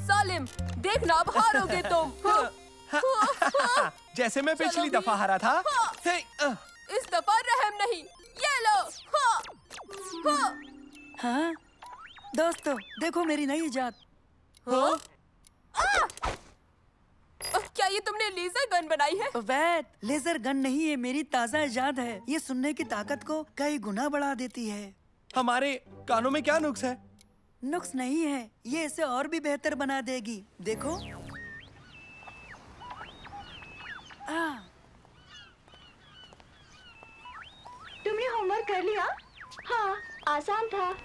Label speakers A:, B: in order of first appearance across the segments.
A: सालिम, देखना अब हारोगे तुम।
B: जैसे मैं पिछली दफा हारा था।
A: इस दफा रहम नहीं। ये लो।
C: हाँ दोस्तों, देखो मेरी नई इजाद।
A: क्या ये तुमने लेजर गन बनाई है?
C: वैट, लेजर गन नहीं है, मेरी ताज़ा इजाद है। ये सुनने की ताकत को कई गुना बढ़ा देती है।
B: हमारे कानों में क्या नुक्स है?
C: नुक्स नहीं है, ये इसे और भी बेहतर बना देगी। देखो।
D: तुमने होमवर्क कर लिया? हाँ, आसान था।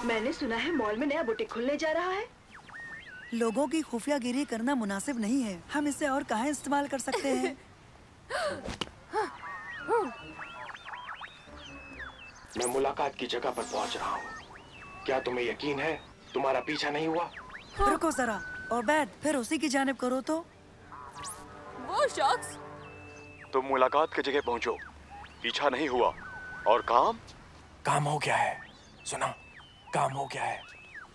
D: मैंने सुना है मॉल में नया बुटीक खुलने जा रहा है।
C: लोगों की खुफियागिरी करना मुनासिब नहीं है। हम इसे और कहाँ इस्तेमाल कर सकते हैं?
E: मैं मुलाकात की जगह पर पहुंच रहा हूँ। क्या तुम्हें यकीन है तुम्हारा पीछा नहीं हुआ?
C: रुको जरा, ओबैद, फिर उसी की जानिब करो तो।
A: वो शख्स।
F: तुम मुलाकात की जगह पहुंचो, पीछा नहीं हुआ। और काम
E: हो गया है। सुना, काम हो गया है।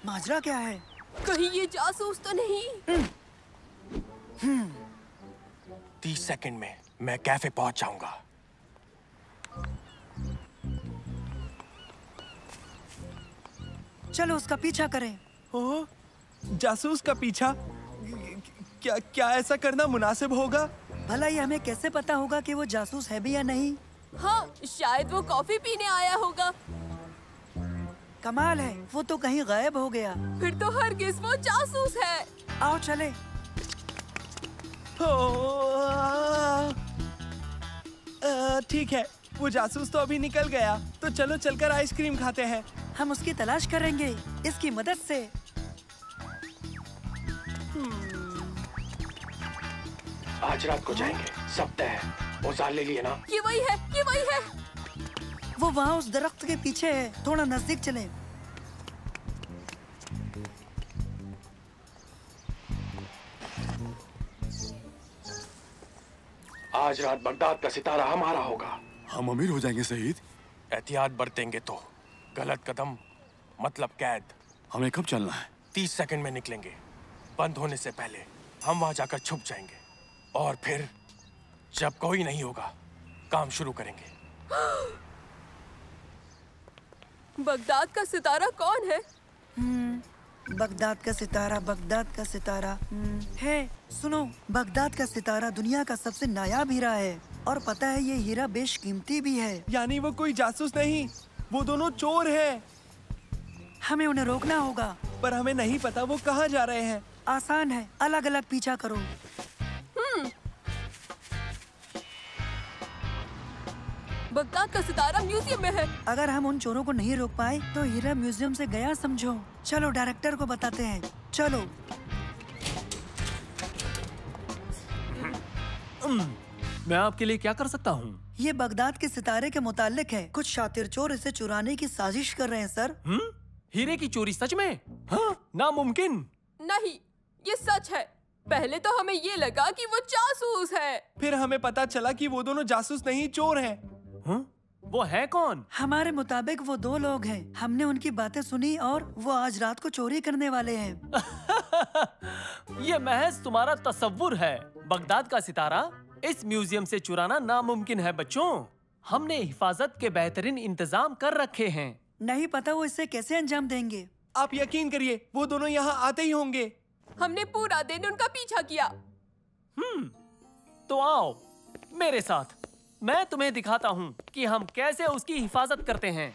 C: माजरा क्या है?
A: कहीं ये जासूस तो नहीं?
E: 30 सेकंड में मैं कैफे पहुंच जाऊंगा।
C: चलो उसका पीछा करें।
B: ओह, जासूस का पीछा? क्या ऐसा करना मुनासिब होगा?
C: भला ये हमें कैसे पता होगा कि वो जासूस है भी या नहीं?
A: हाँ, शायद वो कॉफी पीने आया होगा।
C: कमाल है, वो तो कहीं गायब हो गया।
A: फिर तो हरगिज़ वो जासूस है।
C: आओ चले।
B: ठीक है, वो जासूस तो अभी निकल गया, तो चलो चलकर आइसक्रीम खाते हैं।
C: हम उसकी तलाश करेंगे इसकी मदद से।
E: आज रात को जाएंगे, सब तय है। औजार ले लिए ना?
A: ये वही है, ये वही है।
C: वो वहाँ उस दरख्त के पीछे है, थोड़ा नजदीक चलें।
E: आज रात बगदाद का सितारा हमारा होगा।
F: हम अमीर हो जाएंगे शहीद।
E: एहतियात बरतेंगे तो गलत कदम मतलब कैद।
F: हमें कब चलना है?
E: 30 सेकंड में निकलेंगे। बंद होने से पहले हम वहां जाकर छुप जाएंगे और फिर जब कोई नहीं होगा काम शुरू करेंगे।
A: बगदाद का सितारा कौन है?
C: बगदाद का सितारा, बगदाद का सितारा है। सुनो, बगदाद का सितारा दुनिया का सबसे नायाब हीरा है और पता है ये हीरा बेशकीमती भी है।
B: यानी वो कोई जासूस नहीं, वो दोनों चोर हैं।
C: हमें उन्हें रोकना होगा,
B: पर हमें नहीं पता वो कहाँ जा रहे हैं।
C: आसान है, अलग अलग पीछा करो।
A: बगदाद का सितारा म्यूजियम में है।
C: अगर हम उन चोरों को नहीं रोक पाए तो हीरा म्यूजियम से गया समझो। चलो डायरेक्टर को बताते हैं। चलो।
G: मैं आपके लिए क्या कर सकता हूँ?
C: ये बगदाद के सितारे के मुतालिक है। कुछ शातिर चोर इसे चुराने की साजिश कर रहे हैं सर।
G: हीरे की चोरी सच में? हाँ, नामुमकिन।
A: नहीं, ये सच है। पहले तो हमें ये लगा कि वो जासूस है,
B: फिर हमें पता चला कि वो दोनों जासूस नहीं चोर हैं।
G: वो है कौन?
C: हमारे मुताबिक वो दो लोग हैं। हमने उनकी बातें सुनी और वो आज रात को चोरी करने वाले हैं।
G: ये महज तुम्हारा तसव्वुर है। बगदाद का सितारा इस म्यूजियम से चुराना नामुमकिन है बच्चों। हमने हिफाजत के बेहतरीन इंतजाम कर रखे हैं।
C: नहीं पता वो इसे कैसे अंजाम देंगे।
B: आप यकीन करिए, वो दोनों यहाँ आते ही होंगे।
A: हमने पूरा दिन उनका पीछा किया।
G: तो आओ मेरे साथ, मैं तुम्हें दिखाता हूँ कि हम कैसे उसकी हिफाजत करते हैं।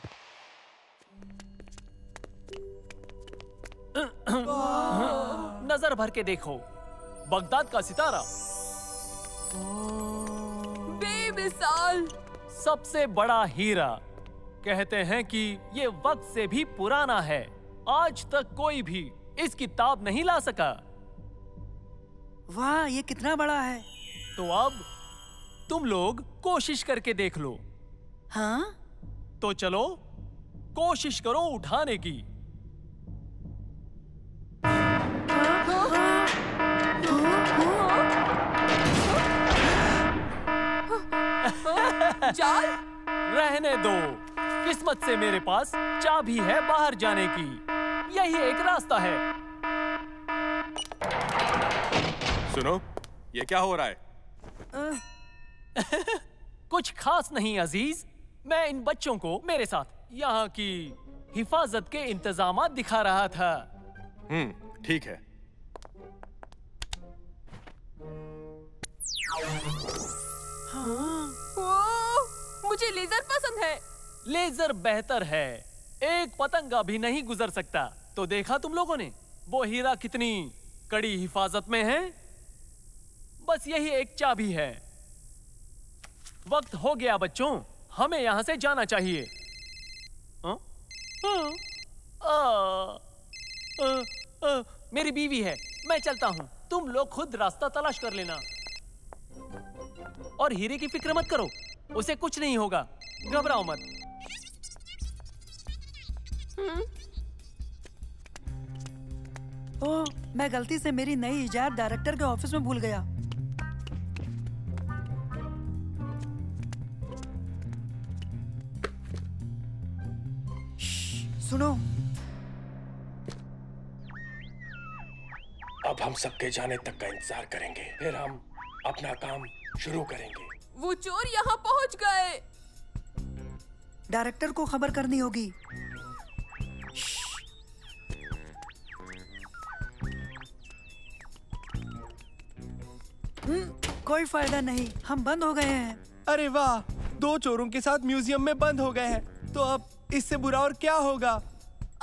G: नजर भर के देखो, बगदाद का सितारा
A: बेमिसाल।
G: सबसे बड़ा हीरा। कहते हैं कि ये वक्त से भी पुराना है। आज तक कोई भी इसकी ताब नहीं ला सका।
C: वाह, ये कितना बड़ा है।
G: तो अब तुम लोग कोशिश करके देख लो।
C: हाँ?
G: तो चलो कोशिश करो उठाने की।
A: जाल?
G: रहने दो, किस्मत से मेरे पास चाबी है बाहर जाने की। यही एक रास्ता है।
E: सुनो, ये क्या हो रहा है?
G: कुछ खास नहीं अजीज, मैं इन बच्चों को मेरे साथ यहाँ की हिफाजत के इंतजामात दिखा रहा था।
E: ठीक है।
A: मुझे लेजर पसंद है।
G: लेजर बेहतर है, एक पतंगा भी नहीं गुजर सकता। तो देखा तुम लोगों ने, वो हीरा कितनी कड़ी हिफाजत में है। बस यही एक चाबी है। वक्त हो गया बच्चों, हमें यहाँ से जाना चाहिए। मेरी बीवी है, मैं चलता हूँ। तुम लोग खुद रास्ता तलाश कर लेना। और हीरे की फिक्र मत करो, उसे कुछ नहीं होगा, घबराओ मत।
C: ओह, मैं गलती से मेरी नई इजाद डायरेक्टर के ऑफिस में भूल गया। सुनो,
E: अब हम सबके जाने तक का इंतजार करेंगे, फिर हम अपना काम शुरू करेंगे।
A: वो चोर यहाँ पहुँच गए।
C: डायरेक्टर को खबर करनी होगी। कोई फायदा नहीं, हम बंद हो गए हैं।
B: अरे वाह, 2 चोरों के साथ म्यूजियम में बंद हो गए हैं। तो अब इससे बुरा और क्या होगा?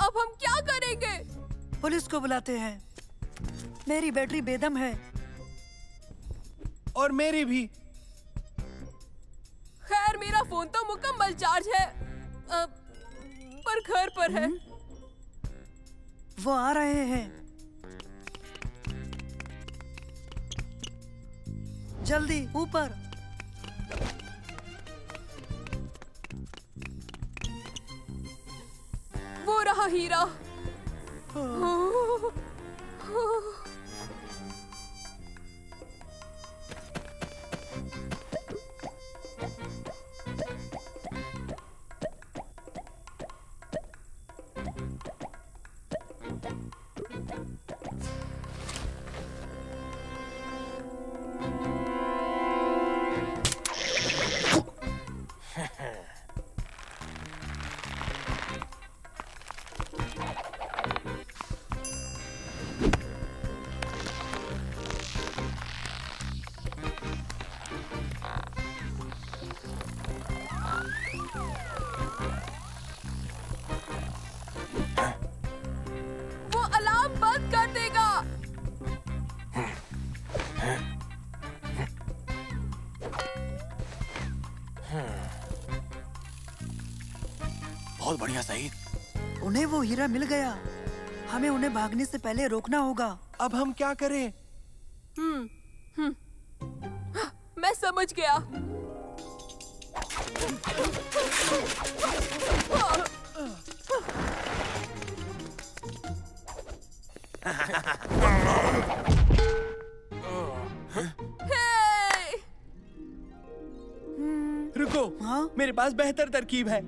A: अब हम क्या करेंगे?
C: पुलिस को बुलाते हैं। मेरी बैटरी बेदम है।
B: और मेरी भी।
A: खैर, मेरा फोन तो मुकम्मल चार्ज है, पर घर पर है।
C: वो आ रहे हैं। जल्दी ऊपर।
A: वो रहा हीरा।
F: बहुत बढ़िया सईद।
C: उन्हें वो हीरा मिल गया। हमें उन्हें भागने से पहले रोकना होगा।
B: अब हम क्या करें?
A: मैं समझ गया।
B: रुको,
C: हाँ?
B: मेरे पास बेहतर तरकीब है।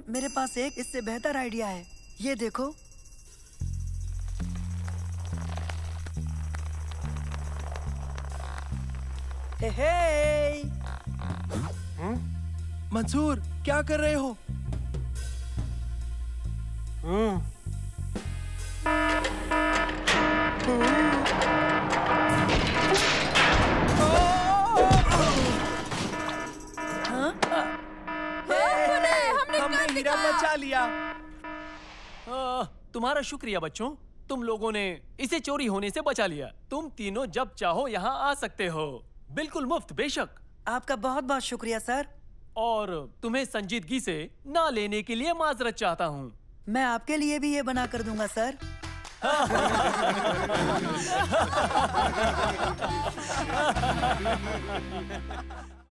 C: मेरे पास एक इससे बेहतर आइडिया है। ये देखो। हे हे।
B: मंसूर, क्या कर रहे हो? हमने हीरा बचा लिया।
G: तुम्हारा शुक्रिया बच्चों, तुम लोगों ने इसे चोरी होने से बचा लिया। तुम तीनों जब चाहो यहाँ आ सकते हो, बिल्कुल मुफ्त, बेशक।
C: आपका बहुत बहुत शुक्रिया सर।
G: और तुम्हें संजीदगी से ना लेने के लिए माजरत चाहता हूँ।
C: मैं आपके लिए भी ये बना कर दूंगा सर।